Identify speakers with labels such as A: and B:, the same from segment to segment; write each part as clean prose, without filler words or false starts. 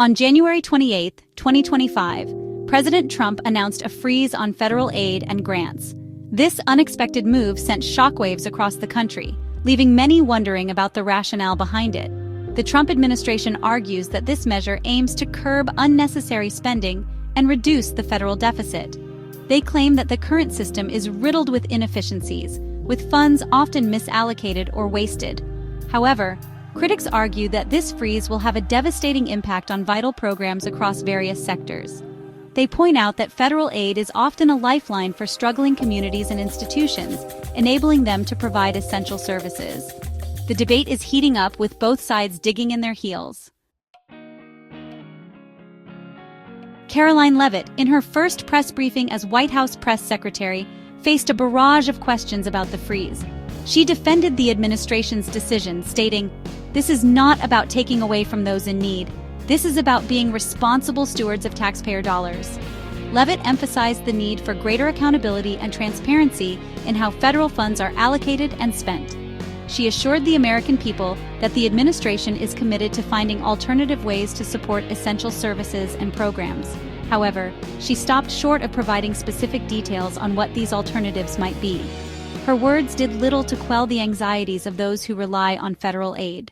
A: On January 28, 2025, President Trump announced a freeze on federal aid and grants. This unexpected move sent shockwaves across the country, leaving many wondering about the rationale behind it. The Trump administration argues that this measure aims to curb unnecessary spending and reduce the federal deficit. They claim that the current system is riddled with inefficiencies, with funds often misallocated or wasted. However, critics argue that this freeze will have a devastating impact on vital programs across various sectors. They point out that federal aid is often a lifeline for struggling communities and institutions, enabling them to provide essential services. The debate is heating up, with both sides digging in their heels. Karoline Leavitt, in her first press briefing as White House press secretary, faced a barrage of questions about the freeze. She defended the administration's decision, stating, "This is not about taking away from those in need. This is about being responsible stewards of taxpayer dollars." Leavitt emphasized the need for greater accountability and transparency in how federal funds are allocated and spent. She assured the American people that the administration is committed to finding alternative ways to support essential services and programs. However, she stopped short of providing specific details on what these alternatives might be. Her words did little to quell the anxieties of those who rely on federal aid.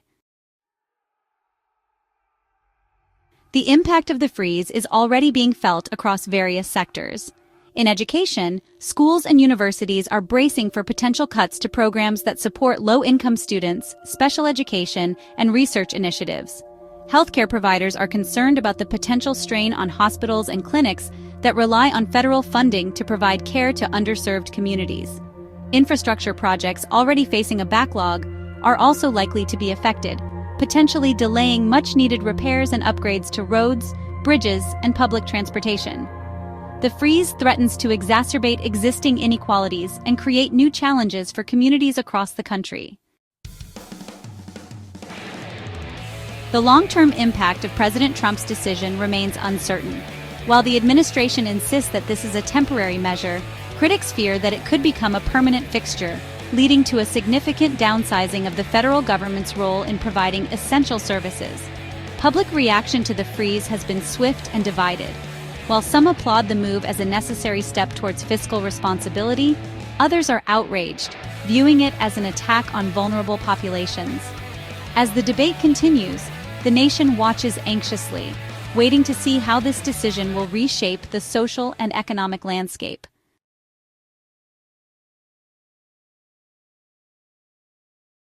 A: The impact of the freeze is already being felt across various sectors. In education, schools and universities are bracing for potential cuts to programs that support low-income students, special education, and research initiatives. Healthcare providers are concerned about the potential strain on hospitals and clinics that rely on federal funding to provide care to underserved communities. Infrastructure projects already facing a backlog are also likely to be affected, potentially delaying much-needed repairs and upgrades to roads, bridges, and public transportation. The freeze threatens to exacerbate existing inequalities and create new challenges for communities across the country. The long-term impact of President Trump's decision remains uncertain. While the administration insists that this is a temporary measure, critics fear that it could become a permanent fixture, leading to a significant downsizing of the federal government's role in providing essential services. Public reaction to the freeze has been swift and divided. While some applaud the move as a necessary step towards fiscal responsibility, others are outraged, viewing it as an attack on vulnerable populations. As the debate continues, the nation watches anxiously, waiting to see how this decision will reshape the social and economic landscape.